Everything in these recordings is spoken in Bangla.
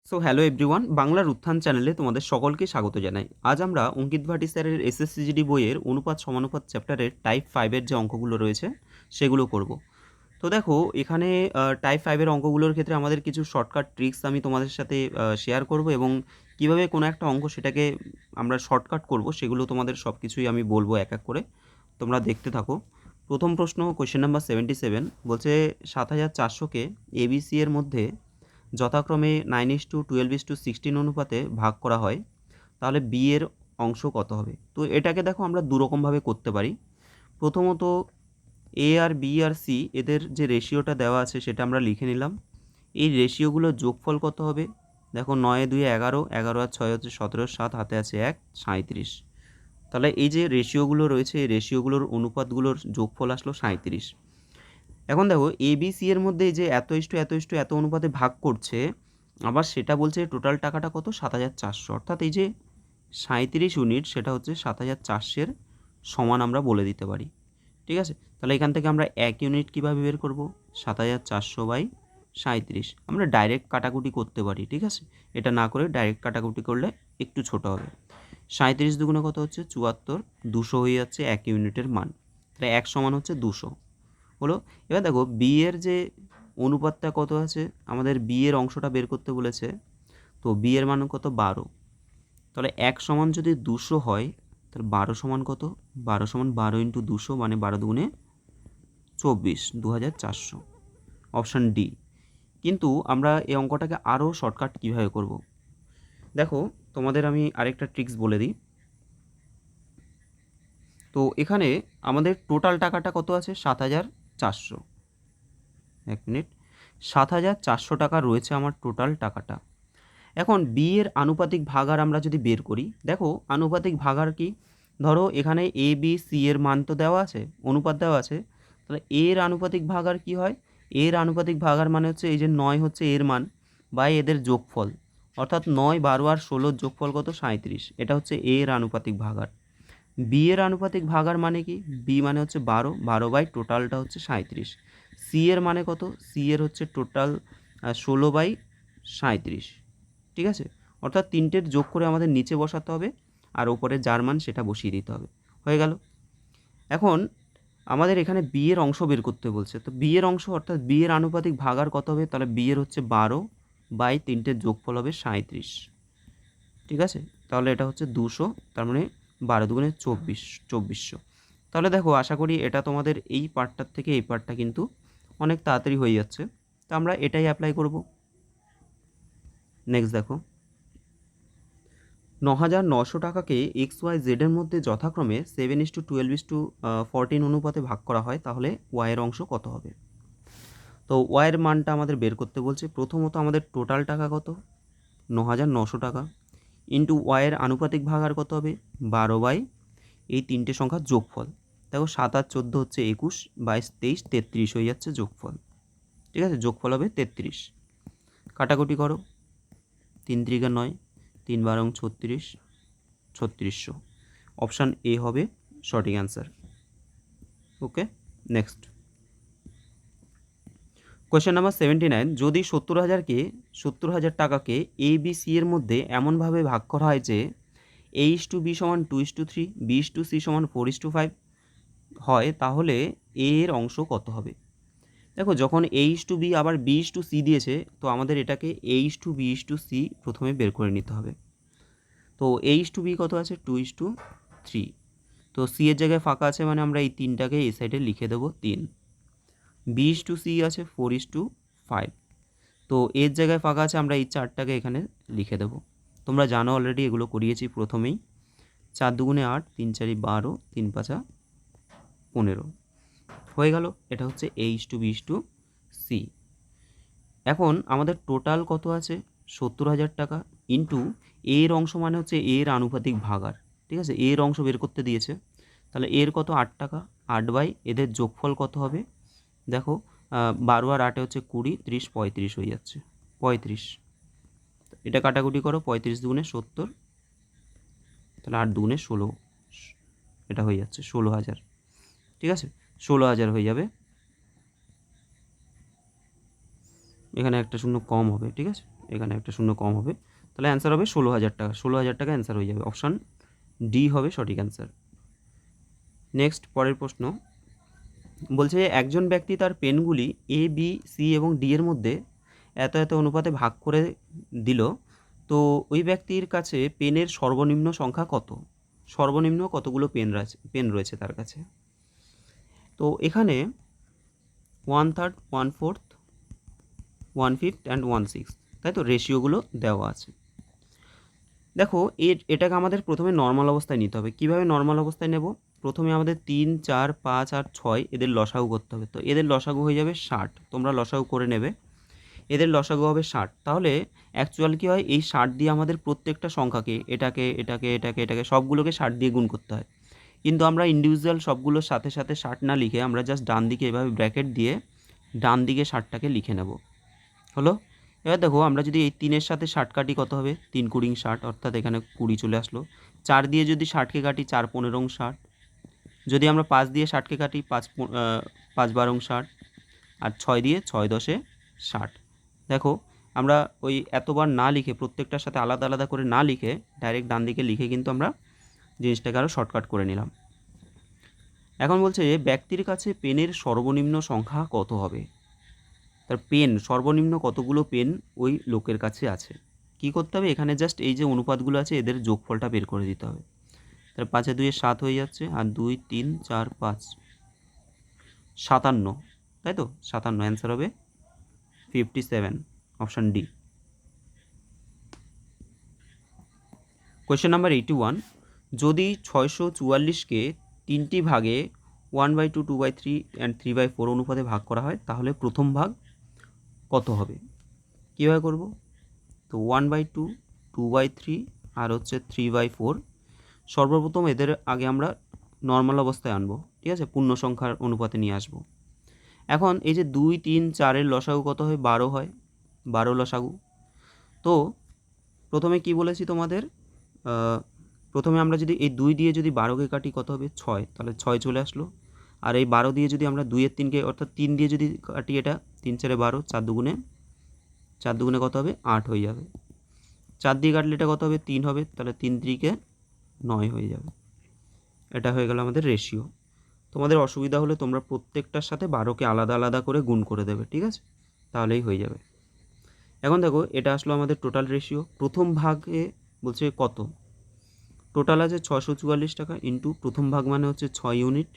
সো হ্যালো এভরিওয়ান, বাংলার উত্থান চ্যানেলে তোমাদের সকলকে স্বাগত জানাই। আজ আমরা অঙ্কিত ভাটি স্যারের এসএসসিজিডি বইয়ের অনুপাত সমানুপাত চ্যাপ্টারের টাইপ 5 এর যে অঙ্কগুলো রয়েছে সেগুলো করব। তো দেখো এখানে টাইপ 5 এর অঙ্কগুলোর ক্ষেত্রে আমাদের কিছু শর্টকাট ট্রিক্স আমি তোমাদের সাথে শেয়ার করব এবং কিভাবে কোনো একটা অঙ্ক সেটাকে আমরা শর্টকাট করব সেগুলো তোমাদের সব কিছুই আমি বলবো এক এক করে। তোমরা দেখতে থাকো। প্রথম প্রশ্ন কোয়েশ্চেন নাম্বার 77 বলছে ৭,৪০০কে এবিসি এর মধ্যে যথাক্রমে 9:12:16 অনুপাতে ভাগ করা হয়, তাহলে বি এর অংশ কত হবে? তো এটাকে দেখো আমরা দুরকমভাবে করতে পারি। প্রথমত এ আর বি আর সি এদের যে রেশিওটা দেওয়া আছে সেটা আমরা লিখে নিলাম। এই রেশিওগুলোর যোগফল কত হবে? দেখো 9 2 11, 11 আর 6 হচ্ছে 17, 7 হাতে আছে 1, 37। তাহলে এই যে রেশিওগুলো রয়েছে এই রেশিওগুলোর অনুপাতগুলোর যোগফল আসলো 37। এখন দেখো এ বি সি এর মধ্যে এই যে এত ইস্টু এত ইস্টু এত অনুপাতে ভাগ করছে, আবার সেটা বলছে টোটাল টাকাটা কত ৭,৪০০, অর্থাৎ এই যে 37 ইউনিট সেটা হচ্ছে ৭,৪০০-এর সমান আমরা বলে দিতে পারি। ঠিক আছে, তাহলে এখান থেকে আমরা 1 ইউনিট কীভাবে বের করব? ৭,৪০০/37। আমরা ডাইরেক্ট কাটাকুটি করতে পারি, ঠিক আছে, এটা না করে ডাইরেক্ট কাটাকুটি করলে একটু ছোট হবে। 37 দুগুণে কত হচ্ছে 74, 200 হয়ে যাচ্ছে 1 ইউনিটের মান, তাহলে 1 সমান হচ্ছে 200 হলো। এবার দেখো বি এর যে অনুপাতটা কত আছে, আমাদের বি এর অংশটা বের করতে বলেছে। তো বি এর মান কত 12, তাহলে 1 সমান যদি 200 হয় তাহলে 12 সমান কত? 12 সমান 12 ইন্টু 200 মানে 12 দুগুণে 24, 2400, অপশান ডি। কিন্তু আমরা এই অঙ্কটাকে আরও শর্টকাট কীভাবে করব? দেখো তোমাদের আমি আরেকটা ট্রিক্স বলে দিই। তো এখানে আমাদের টোটাল টাকাটা কত আছে? ৭,৪০০। 1 মিনিট, ৭,৪০০ টাকা রয়েছে আমার টোটাল টাকাটা। এখন বি এর আনুপাতিক ভাগাড় আমরা যদি বের করি, দেখো আনুপাতিক ভাগাড় কি? ধরো এখানে এ বি সি এর মান তো দেওয়া আছে, অনুপাত দেওয়া আছে, তাহলে এর আনুপাতিক ভাগাড় কি হয়? এর আনুপাতিক ভাগাড় মানে হচ্ছে এই যে 9 হচ্ছে এর মান বাই এদের যোগফল, অর্থাৎ 9, 12 আর 16 যোগফল কত? 37। এটা হচ্ছে এর আনুপাতিক ভাগাড়। বি এর আনুপাতিক ভাগাড় মানে কি? বি মানে হচ্ছে 12, 12 বাই টোটালটা হচ্ছে 37। সি এর মানে কত? সি এর হচ্ছে টোটাল 16/37। ঠিক আছে, অর্থাৎ তিনটের যোগ করে আমাদের নিচে বসাতে হবে আর ওপরে যার মান সেটা বসিয়ে দিতে হবে। হয়ে গেল। এখন আমাদের এখানে বি এর অংশ বের করতে বলছে, তো বি এর অংশ অর্থাৎ বি এর আনুপাতিক ভাগাড় কত হবে? তাহলে বি এর হচ্ছে 12 বাই তিনটের যোগফল হবে 37। ঠিক আছে, তাহলে এটা হচ্ছে 200, তার মানে 12 দুগুণে 24, 2400। তাহলে দেখো আশা করি এটা তোমাদের এই পার্টটার থেকে এই পার্টটা কিন্তু অনেক তাড়াতাড়ি হয়ে যাচ্ছে। তো আমরা এটাই অ্যাপ্লাই করব। নেক্সট দেখো ৯,৯০০ টাকাকে এক্স ওয়াই জেডের মধ্যে যথাক্রমে 7:12:14 অনুপাতে ভাগ করা হয়, তাহলে ওয়াইয়ের অংশ কত হবে? তো ওয়াইয়ের মানটা আমাদের বের করতে বলছে। প্রথমত আমাদের টোটাল টাকা কত? ৯,৯০০ টাকা ইন্টু ওয়াইয়ের আনুপাতিক ভাগাড় কত হবে? 12 বাই এই তিনটে সংখ্যার যোগফল। দেখো 7 আর 14 হচ্ছে 21, 22, 23, 33 হয়ে যাচ্ছে যোগফল। ঠিক আছে, যোগফল হবে 33। কাটাকুটি করো, 3 3 9, 3 12 36, 3600। অপশান এ হবে সঠিক অ্যান্সার। ওকে, নেক্সট কোয়েশ্চেন নাম্বার 79, যদি 70,000 টাকাকে এ বি সি এর মধ্যে এমনভাবে ভাগ করা হয় যে A/B সমান 2:3, B/C সমান 4:5 হয়, তাহলে এ এর অংশ কত হবে? দেখো যখন A/B আবার B/C দিয়েছে, তো আমাদের এটাকে A/B/C প্রথমে বের করে নিতে হবে। তো A/B কত আছে? 2:3। তো সি এর জায়গায় ফাঁকা আছে মানে আমরা এই তিনটাকে এই সাইডে লিখে দেবো 3। B/C আছে 4:5। তো এর জায়গায় ফাঁকা আছে, আমরা এই চারটাকে এখানে লিখে দেবো। তোমরা জানো অলরেডি, এগুলো করিয়েছি প্রথমেই। 4 দুগুণে 8, 3 4 12, 3 5 15 হয়ে গেল। এটা হচ্ছে A/B/C। এখন আমাদের টোটাল কত আছে? 70,000 টাকা ইন্টু এর অংশ মানে হচ্ছে এর আনুপাতিক ভাগাড়। ঠিক আছে, এর অংশ বের করতে দিয়েছে, তাহলে এর কত? 8 টাকা। 8 বাই এদের যোগফল কত হবে? দেখো 12 আর 8 হচ্ছে 20, 30, 35 হয়ে যাচ্ছে 35। এটা কাটাকুটি করো, 35 দুগুণে 70, তাহলে 8 দুগুণে 16, এটা হয়ে যাচ্ছে 16,000। ঠিক আছে, 16,000 হয়ে যাবে। এখানে একটা শূন্য কম হবে, ঠিক আছে, এখানে একটা শূন্য কম হবে, তাহলে অ্যান্সার হবে 16,000 টাকা। 16,000 টাকা অ্যান্সার হয়ে যাবে, অপশান ডি হবে সঠিক অ্যান্সার। নেক্সট পরের প্রশ্ন বলছে একজন ব্যক্তি তার পেনগুলি এ বি সি এবং ডি এর মধ্যে এত এত অনুপাতে ভাগ করে দিল, তো ওই ব্যক্তির কাছে পেনের সর্বনিম্ন সংখ্যা কত? সর্বনিম্ন কতগুলো পেন রয়েছে তার কাছে? তো এখানে 1/3, 1/4, 1/5 অ্যান্ড 1/6, তাই তো রেশিওগুলো দেওয়া আছে। দেখো এটাকে আমাদের প্রথমে নর্মাল অবস্থায় নিতে হবে। কীভাবে নর্মাল অবস্থায় নেব? প্রথমে আমাদের 3, 4, 5 আর 6 এদের লসাগু করতে হবে। তো এদের লসাগু হয়ে যাবে 60, তোমরা লসাগু করে নেবে। এদের লসাগু হবে 60। তাহলে অ্যাকচুয়াল কী হয়, এই 60 দিয়ে আমাদের প্রত্যেকটা সংখ্যাকে এটাকে সবগুলোকে 60 দিয়ে গুণ করতে হয়। কিন্তু আমরা ইন্ডিভিজুয়াল সবগুলোর সাথে সাথে 60 না লিখে আমরা জাস্ট ডান দিকে এভাবে ব্র্যাকেট দিয়ে ডান দিকে 60টাকে লিখে নেব। হলো? এবার দেখো আমরা যদি এই 3-এর সাথে 60 কাটি কত হবে? 3 কুড়ি 60, অর্থাৎ এখানে 20 চলে আসলো। 4 দিয়ে যদি 60কে কাটি 4 15 60। যদি আমরা 5 দিয়ে 60কে কাটি 5 12 60। আর 6 দিয়ে 6 10 60। দেখো আমরা ওই এতবার না লিখে প্রত্যেকটার সাথে আলাদা আলাদা করে না লিখে ডাইরেক্ট ডান দিকে লিখে কিন্তু আমরা জিনিসটাকে আরও শর্টকাট করে নিলাম। এখন বলছে ব্যক্তির কাছে পেনের সর্বনিম্ন সংখ্যা কত হবে? তার পেন সর্বনিম্ন কতগুলো পেন ওই লোকের কাছে আছে? কি করতে হবে? এখানে জাস্ট এই যে অনুপাতগুলো আছে এদের যোগফলটা বের করে দিতে হবে। তার 5 2 7 হয়ে যাচ্ছে, আর 2 3 4 5 57, তাই তো 57 অ্যান্সার হবে 57, অপশান ডি। কোয়েশ্চেন নাম্বার 81, যদি 644কে 3টি ভাগে 1/2, 2/3 অ্যান্ড 3/4 অনুপাতে ভাগ করা হয়, তাহলে প্রথম ভাগ কত হবে? কীভাবে করব? তো 1/2, 2/3 আর হচ্ছে 3/4, সর্বপ্রথম এদের আগে আমরা নর্মাল অবস্থায় আনবো, ঠিক আছে, পূর্ণ সংখ্যার অনুপাতে নিয়ে আসব। এখন এই যে 2 3 4-এর লসাগু কত হয়? 12 হয়, 12 লসাগু। তো প্রথমে কি বলেছি তোমাদের, প্রথমে আমরা যদি এই 2 দিয়ে যদি 12কে কাটি কত হবে? 6, তাহলে 6 চলে আসলো। আর এই 12 দিয়ে যদি আমরা 2-এর 3কে অর্থাৎ 3 দিয়ে যদি কাটি, এটা 3 4 12, 4 দুগুণে কত হবে? 8 হয়ে যাবে। 4 দিয়ে কাটলে এটা কত হবে? 3 হবে, তাহলে 3 3-কে 9 হয়ে যাবে। এটা হয়ে গেল আমাদের রেশিও। তোমাদের অসুবিধা হলে তোমরা প্রত্যেকটার সাথে 12কে আলাদা আলাদা করে গুণ করে দেবে, ঠিক আছে, তাহলেই হয়ে যাবে। এখন দেখো এটা আসলো আমাদের টোটাল রেশিও। প্রথম ভাগে বলছে কত? টোটাল আছে 644 টাকা, ইন্টু প্রথম ভাগ মানে হচ্ছে 6 ইউনিট,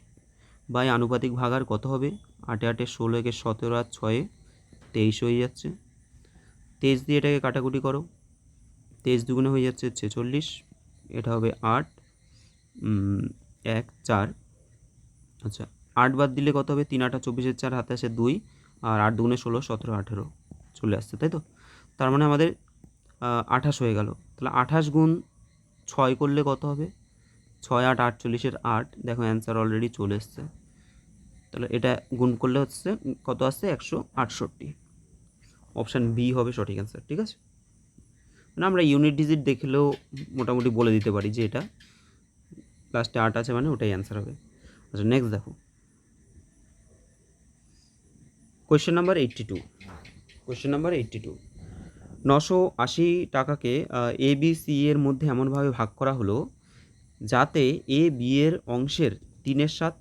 বাই আনুপাতিক ভাগার কত হবে? 8 8 16 একে 17 আর 6 23 হয়ে যাচ্ছে। 23 দিয়ে এটাকে কাটাকুটি করো, 23 দুগুণে হয়ে যাচ্ছে 46, এটা হবে 8 1 4। আচ্ছা 8 বাদ দিলে কত হবে? 3 8 24, 4 হাতে আসে 2, আর 8 দুগুণে 16 17 18 চলে আসছে, তাই তো। তার মানে আমাদের 28 হয়ে গেল। তাহলে 28 গুণ 6 করলে কত হবে? 6 8 48-এর 8, দেখো অ্যান্সার অলরেডি চলে এসছে। তাহলে এটা গুণ করলে হচ্ছে কত আসছে? 168, অপশান বি হবে সঠিক অ্যান্সার, ঠিক আছে। মানে আমরা ইউনিট ডিজিট দেখলেও মোটামুটি বলে দিতে পারি যে এটা লাস্টে 8 আছে মানে ওটাই অ্যান্সার হবে। আচ্ছা নেক্সট দেখো কোয়েশ্চেন নাম্বার 82। কোয়েশ্চেন নাম্বার 82, 980 টাকাকে এ বি সি এর মধ্যে এমনভাবে ভাগ করা হলো যাতে এ বি এর অংশের 3/7,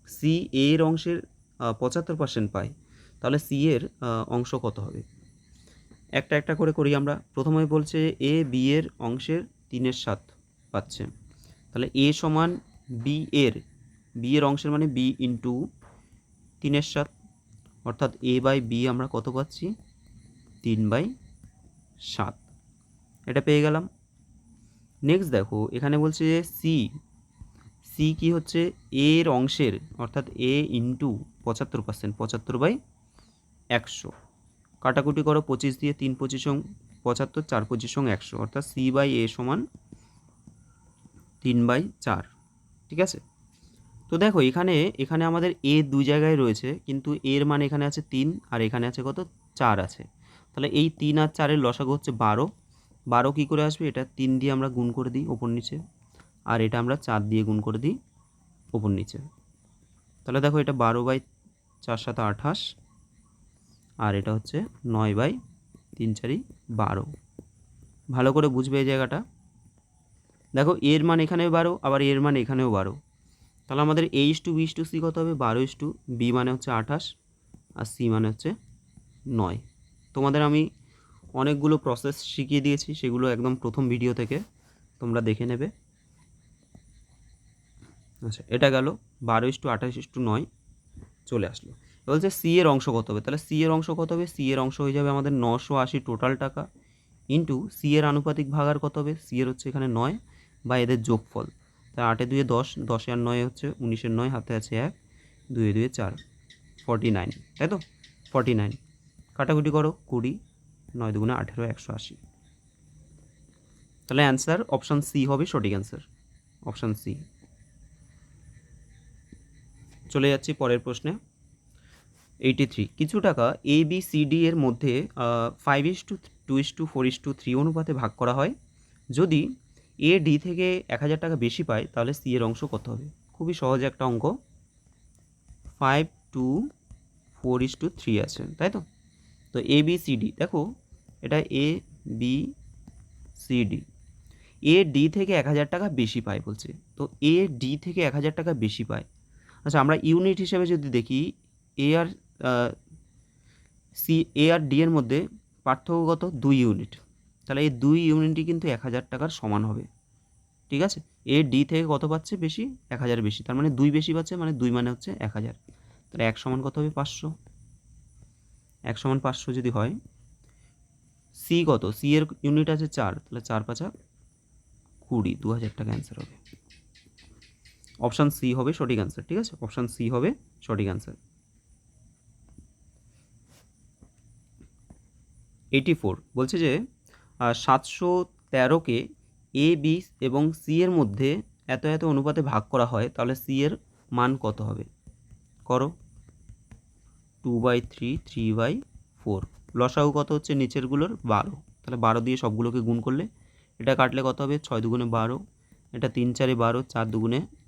সি এর অংশের 75% পায়, তাহলে সি এর অংশ কত হবে? একটা একটা করে করি আমরা। প্রথমে বলছে এ বি এর অংশের 3/7 পাচ্ছে, তাহলে এ সমান বি এর অংশের মানে বি ইন্টু 3/7, অর্থাৎ এ বাই বি আমরা কত পাচ্ছি? 3/7, এটা পেয়ে গেলাম। নেক্সট দেখো এখানে বলছে যে সি কি হচ্ছে? এর অংশের, অর্থাৎ এ ইন্টু 75%, 75/100, কাটাকুটি করো 25 দিয়ে, 3 25 75, 4 25 100, অর্থাৎ সি বাই এ সমান 3/4, ঠিক আছে। তো দেখো এখানে আমাদের এ দুই জায়গায় রয়েছে, কিন্তু এর মান এখানে আছে 3 আর এখানে আছে কত? 4 আছে। তাহলে এই 3 আর 4-এর লসাগু হচ্ছে 12। 12 কী করে আসবে? এটা 3 দিয়ে আমরা গুণ করে দিই ওপর নিচে, আর এটা আমরা 4 দিয়ে গুণ করে দিই ওপর নিচে। তাহলে দেখো এটা 12/4 7 28, আর এটা হচ্ছে 9/3 4 12। ভালো করে বুঝবে এই জায়গাটা। দেখো এর মান এখানেও 12, আবার এর মান এখানেও 12, তাহলে আমাদের A/B/C কত হবে? 12/B মানে হচ্ছে 28, আর C মানে হচ্ছে 9। তোমাদের আমি অনেকগুলো প্রসেস শিখিয়ে দিয়েছি, সেগুলো একদম প্রথম ভিডিও থেকে তোমরা দেখে নেবে। আচ্ছা, এটা গেল 12/28/9 চলে আসলো। বলছে সি এর অংশ কত হবে, তাহলে সি এর অংশ কত হবে? সি এর অংশ হয়ে যাবে আমাদের 980 টোটাল টাকা, ইন্টু সি এর আনুপাতিক ভাগার কত হবে? সি এর হচ্ছে এখানে 9 বা এদের যোগফল, তাই 8 2 10, 10 আর 9 হচ্ছে 19 9, হাতে আছে 1, 2 2 4, 49, তাই তো? 49 কাটাকুটি করো, 20, 9 2 18, 180। তাহলে অ্যান্সার অপশান সি হবে সঠিক অ্যান্সার, অপশান সি। চলে যাচ্ছি পরের প্রশ্নে। 83, কিছু টাকা ABCD এর মধ্যে 5:2:4:3 অনুপাতে ভাগ করা হয়। যদি AD থেকে 1000 টাকা বেশি পায়, তাহলে সি এর অংশ কত হবে? খুবই সহজ একটা অঙ্ক। 5:2:4:3 আছে, তাই তো? তো ABCD দেখো, এটা ABCD, AD থেকে 1000 টাকা বেশি পায় বলছে, তো AD থেকে 1000 টাকা বেশি পায়। আচ্ছা, আমরা ইউনিট হিসেবে যদি দেখি, এ আর এ আর ডি এর মধ্যে পার্থক্য কত? 2 ইউনিট, তাহলে এই 2 ইউনিটই কিন্তু 1000 টাকার সমান হবে, ঠিক আছে? এ ডি থেকে কত পাচ্ছে? বেশি, 1000 বেশি, তার মানে 2 বেশি পাচ্ছে, মানে 2 মানে হচ্ছে 1000, তাহলে 1 সমান কত হবে? 500। 1 সমান 500 যদি হয়, সি কত? সি এর ইউনিট আছে 4, তাহলে 4 5 20, 2000 টাকা অ্যান্সার হবে। অপশান সি হবে সঠিক অ্যান্সার, ঠিক আছে? অপশান সি হবে সঠিক অ্যান্সার। 84 বলছে যে 713কে এ বি এবং সি এর মধ্যে এত এত অনুপাতে ভাগ করা হয়, তাহলে সি এর মান কত হবে? করো, 2/3, 3/4, লসাগু কত হচ্ছে নিচেরগুলোর? 12, তাহলে 12 দিয়ে সবগুলোকে গুণ করলে এটা কাটলে কত হবে? 6 2 12, এটা 3 4 12, 4 2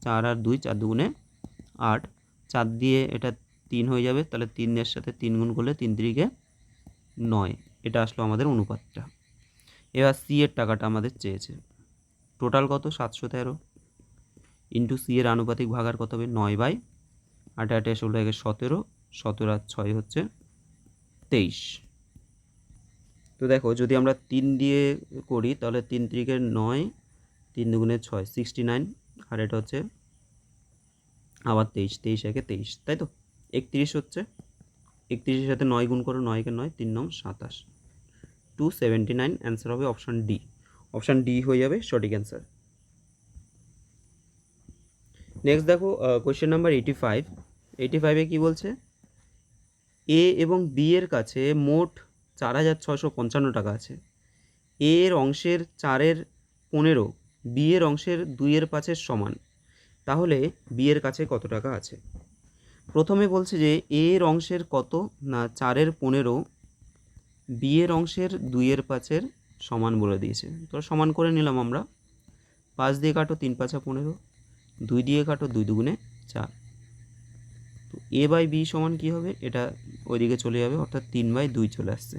4 আর 2, 4 2 8, 4 দিয়ে এটা 3 হয়ে যাবে, তাহলে 3 এর সাথে 3 গুণ করলে 3 3 9, এটা আসলো আমাদের অনুপাতটা। এবার সি এর টাকাটা আমাদের চেয়েছে, টোটাল কত? 713, ইন্টু সি এর আনুপাতিক ভাগার কত হবে? 9/8, 8 16 17, 17 আর 6 হচ্ছে 23। তো দেখো, যদি আমরা 3 দিয়ে করি, তাহলে 3 3 9, 3 2 6, 69, আর এটা হচ্ছে আবার 23, 23 1 23, তাই তো? 31 হচ্ছে, 31-এর সাথে 9 গুণ করো, 9 9, 3 9 27, 279, অ্যান্সার হবে অপশান ডি। অপশান ডি হয়ে যাবে সঠিক অ্যান্সার। নেক্সট দেখো কোয়েশ্চেন নাম্বার 85। 85-এ কী বলছে? এ এবং বি এর কাছে মোট 4655 টাকা আছে। এ এর অংশের 4/15 বি এর অংশের 2/5 সমান, তাহলে বি এর কাছে কত টাকা আছে? প্রথমে বলছে যে এ এর অংশের কত না 4/15 বি এর অংশের 2/5 সমান বলে দিয়েছে, তো সমান করে নিলাম আমরা। 5 দিয়ে কাটো, 3 5 15, 2 দিয়ে কাটো, 2 2 4, তো A/B সমান কী হবে? এটা ওইদিকে চলে যাবে, অর্থাৎ 3/2 চলে আসছে।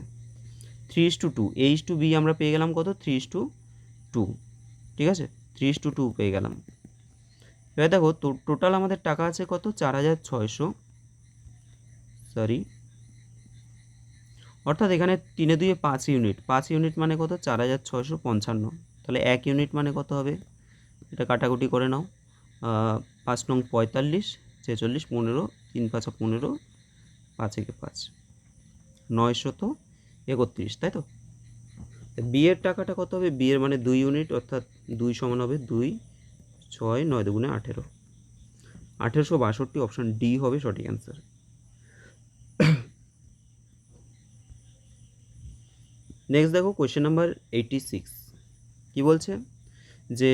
3:2, A/B আমরা পেয়ে গেলাম কত? 3:2, ঠিক আছে? 3:2 পেয়ে গেলাম। এবার দেখো, তো টোটাল আমাদের টাকা আছে কত? 4600, সরি, অর্থাৎ এখানে 3 2 5 ইউনিট, 5 ইউনিট মানে কত? 4655, তাহলে 1 ইউনিট মানে কত হবে? এটা কাটাকুটি করে নাও, 5 নং 45, 46, 15, 3 5 15, 5 1 5, 931, তাই তো? বি এর টাকাটা কত হবে? বি এর মানে 2 ইউনিট, অর্থাৎ 2 সমান হবে 2 6 9 2 18, 1862, অপশান ডি হবে সঠিক অ্যান্সার। নেক্সট দেখো কোয়েশ্চেন নাম্বার 86। কী বলছে? যে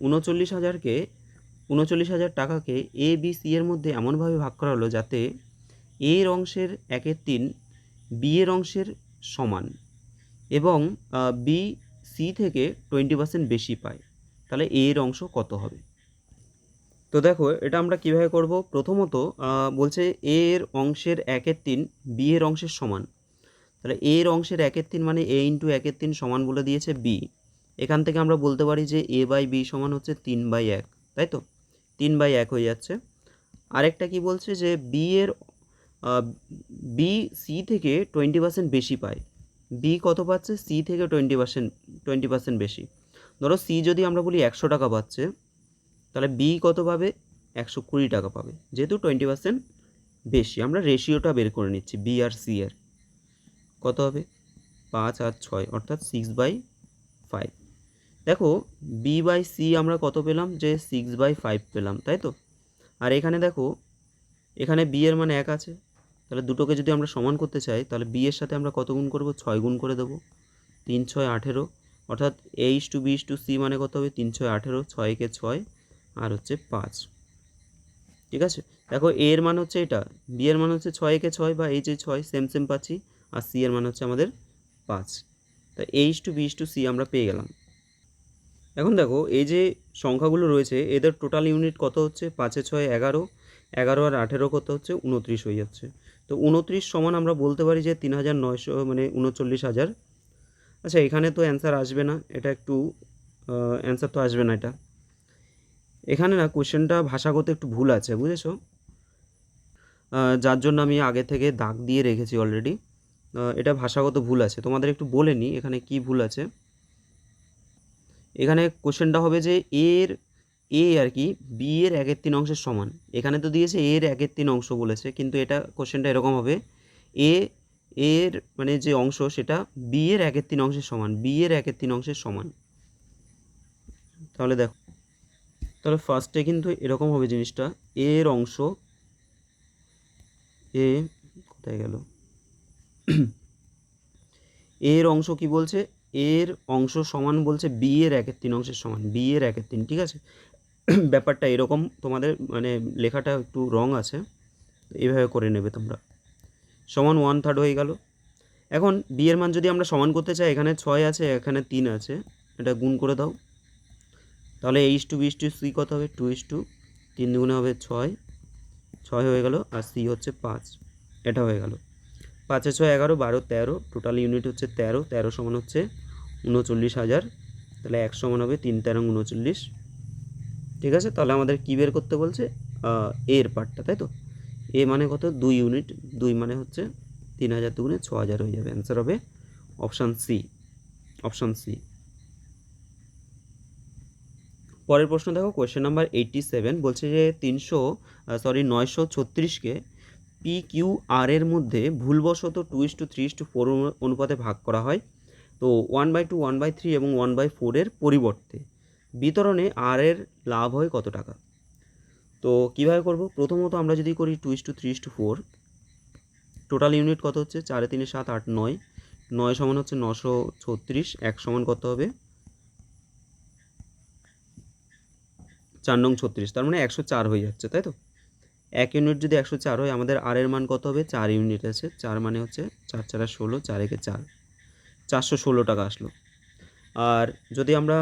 39,000 টাকাকে এ বি সি এর মধ্যে এমনভাবে ভাগ করা হলো যাতে এ এর অংশের 1/3 বি এর অংশের সমান, এবং বি সি থেকে 20% বেশি পায়, তাহলে এ এর অংশ কত হবে? তো দেখো, এটা আমরা কিভাবে করব? প্রথমত বলছে এ এর অংশের 1/3 বি এর অংশের সমান, তাহলে এর অংশের 1/3 মানে a ইন্টু 1/3 সমান বলে দিয়েছে b। এখান থেকে আমরা বলতে পারি যে a বাই b সমান হচ্ছে 3/1, তাই তো? 3/1 হয়ে যাচ্ছে। আরেকটা কি বলছে যে বি এর বি সি থেকে 20% বেশি পায়। বি কত পাচ্ছে? সি থেকে 20% বেশি। ধরো সি যদি আমরা বলি 100 টাকা পাচ্ছে, তাহলে বি কত পাবে? 120 টাকা পাবে, যেহেতু 20% বেশি। আমরা রেশিওটা বের করে নিচ্ছি বি আর সি এর। কত হবে? 5 আর 6 অর্থাৎ 6/5। দেখো বি বাই সি আমরা কত পেলাম? যে 6/5 পেলাম, তাই তো? আর এখানে দেখো, এখানে বি এর মান 1 আছে, তাহলে দুটোকে যদি আমরা সমান করতে চাই তাহলে বি এর সাথে আমরা কত গুণ করব? 6 গুণ করে দেবো। 3 6 18, অর্থাৎ a/b/c মানে কত হবে? 3 6 18, 6 কে 6 আর হচ্ছে 5। ঠিক আছে, দেখো এ এর মান হচ্ছে এটা, বি এর মান হচ্ছে 6 কে 6 বা এই যে 6 সেম সেম পাচ্ছি, আর সি এর মান হচ্ছে আমাদের 5। তাই a/b/c আমরা পেয়ে গেলাম। এখন দেখো এই যে সংখ্যাগুলো রয়েছে এদের টোটাল ইউনিট কত হচ্ছে? 5 6 11, 11 আর 18 কত হচ্ছে? 29 হয়ে যাচ্ছে। তো 29 সমান আমরা বলতে পারি যে 3900 মানে 39,000। আচ্ছা, এখানে তো অ্যান্সার আসবে না, এটা একটু অ্যান্সার তো আসবে না এটা। এখানে না কোশ্চেনটা ভাষাগত একটু ভুল আছে, বুঝেছো? যার জন্য আমি আগে থেকে দাগ দিয়ে রেখেছি অলরেডি। এটা ভাষাগত ভুল আছে, তোমাদের একটু বলে নিই এখানে কি ভুল আছে। এখানে কোশ্চেনটা হবে যে এর এ আর কি বি এর 1/3 অংশের সমান। এখানে তো দিয়েছে এর 1/3 অংশ বলেছে, কিন্তু এটা কোশ্চেনটা এরকম হবে এ এর মানে যে অংশ সেটা বি এর 1/3 অংশের সমান, বি এর 1/3 অংশের সমান। তাহলে দেখো, তাহলে ফার্স্টে কিন্তু এরকম হবে জিনিসটা, এর অংশ এ কোথায় গেল, এর অংশ কি বলছে? এর অংশ সমান বলছে বি এর 1/3 অংশের সমান, বি এর 1/3, ঠিক আছে? ব্যাপারটা এরকম, তোমাদের মানে লেখাটা একটু রং আছে, এইভাবে করে নেবে তোমরা। সমান 1/3 হয়ে গেল। এখন বি এর মান যদি আমরা সমান করতে চাই, এখানে 6 আছে এখানে 3 আছে, এটা গুণ করে দাও। তাহলে a/b/c কত হবে? 2:3 দুগুণে হবে 6, 6 হয়ে গেল, আর সি হচ্ছে 5, এটা হয়ে গেল। 5 6 11 12 13, টোটাল ইউনিট হচ্ছে 13, 13 সমান হচ্ছে 39,000। তাহলে 1 সমান হবে 3 13 39। ঠিক আছে, তাহলে আমাদের কী বের করতে বলছে? এর পার্টটা, তাই তো? এ মানে কত? 2 ইউনিট, 2 মানে হচ্ছে 3000 দুগুণে 6000 হয়ে যাবে। অ্যান্সার হবে অপশান সি, অপশান সি। পরের প্রশ্ন দেখো, কোয়েশ্চেন নাম্বার 87 বলছে যে 936কে পি কিউ আর এর মধ্যে ভুলবশত 2:3:4 অনুপাতে ভাগ করা হয়। তো 1/2 1/3 এবং 1/4 এর পরিবর্তে বিতরণে আর এর লাভ হয় কত টাকা? তো কীভাবে করব? প্রথমত আমরা যদি করি 2:3:4, টোটাল ইউনিট কত হচ্ছে? 4 3 7 8 9, 9 সমান হচ্ছে 936, 1 সমান কত হবে? 4 নং 36, তার মানে 104 হয়ে যাচ্ছে, তাই তো? 1 ইউনিট যদি 104 হয়, আমাদের আর এর মান কত হবে? 4 ইউনিট আছে, 4 মানে হচ্ছে 4 4 16, 4 একে 4, 416 টাকা আসলো। আর যদি আমরা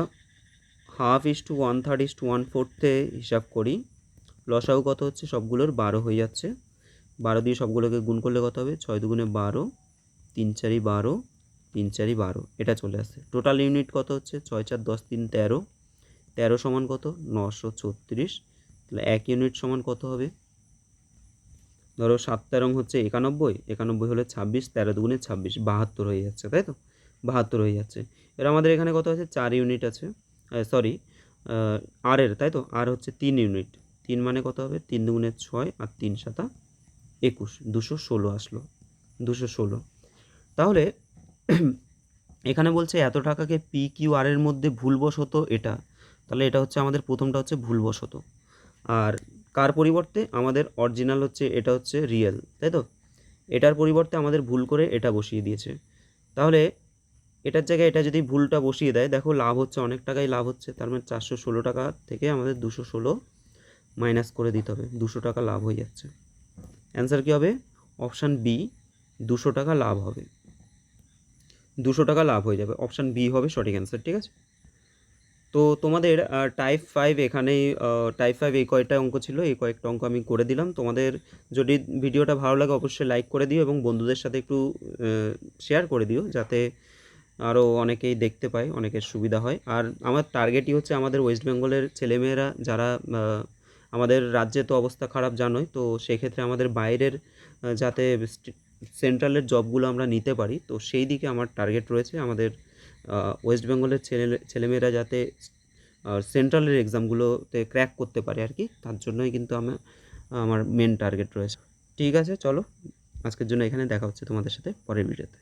1/2 1/3 হিসাব করি, লসাগু কত হচ্ছে? সবগুলোর 12 হয়ে যাচ্ছে, 12 দিয়ে সবগুলোকে গুণ করলে কত হবে? 6 দুগুণে 12, 3 4 12, 3 4 12, এটা চলে আসছে। টোটাল ইউনিট কত হচ্ছে? 6 4 10 3 13, 13 সমান কত? 936। তাহলে 1 ইউনিট সমান কত হবে? ধরো 7 13 হচ্ছে 91, 91 হলে 26, 13 দুগুণে 26, 72 হয়ে যাচ্ছে, তাই তো? 72 হয়ে যাচ্ছে। এবার আমাদের এখানে কত আছে? 4 ইউনিট আছে, সরি আর এর, তাই তো? আর হচ্ছে 3 ইউনিট, 3 মানে কত হবে? 3 দুগুণে 6 আর 3 7 21, 216 আসলো, 216। তাহলে এখানে বলছে এত টাকাকে পি কিউ আর এর মধ্যে ভুলবশত এটা, তাহলে এটা হচ্ছে আমাদের প্রথমটা হচ্ছে ভুলবশত। আর কার পরিবর্তে? আমাদের অরিজিনাল হচ্ছে এটা হচ্ছে রিয়েল, তাই তো? এটার পরিবর্তে আমাদের ভুল করে এটা বসিয়ে দিয়েছে। তাহলে এটার জায়গায় এটা যদি ভুলটা বসিয়ে দেয়, দেখো লাভ হচ্ছে, অনেক টাকাই লাভ হচ্ছে, তার মানে 416 টাকা থেকে আমাদের 216 মাইনাস করে দিতে হবে, 200 টাকা লাভ হয়ে যাচ্ছে। অ্যান্সার কী হবে? অপশান বি, 200 টাকা লাভ হবে, 200 টাকা লাভ হয়ে যাবে। অপশান বি হবে সঠিক অ্যান্সার, ঠিক আছে? তো তোমাদের টাইপ 5 এখানেই টাইপ 5 এই কয়টা অঙ্ক ছিল, এই কয়েকটা অঙ্ক আমি করে দিলাম। তোমাদের যদি ভিডিওটা ভালো লাগে অবশ্যই লাইক করে দিও এবং বন্ধুদের সাথে একটু শেয়ার করে দিও, যাতে আরও অনেকেই দেখতে পায়, অনেকের সুবিধা হয়। আর আমার টার্গেটই হচ্ছে আমাদের ওয়েস্ট বেঙ্গলের ছেলেমেয়েরা যারা আমাদের রাজ্যে তো অবস্থা খারাপ জানোই, তো সেক্ষেত্রে আমাদের বাইরের যাতে সেন্ট্রালের জবগুলো আমরা নিতে পারি, তো সেই দিকে আমার টার্গেট রয়েছে। আমাদের ওয়েস্ট বেঙ্গলের ছেলেমেয়েরা যাতে সেন্ট্রালের এক্সামগুলোতে ক্র্যাক করতে পারে আর কি, তার জন্যই কিন্তু আমার মেন টার্গেট রয়েছে। ঠিক আছে, চলো আজকের জন্য এখানে দেখা হচ্ছে তোমাদের সাথে পরের ভিডিওতে।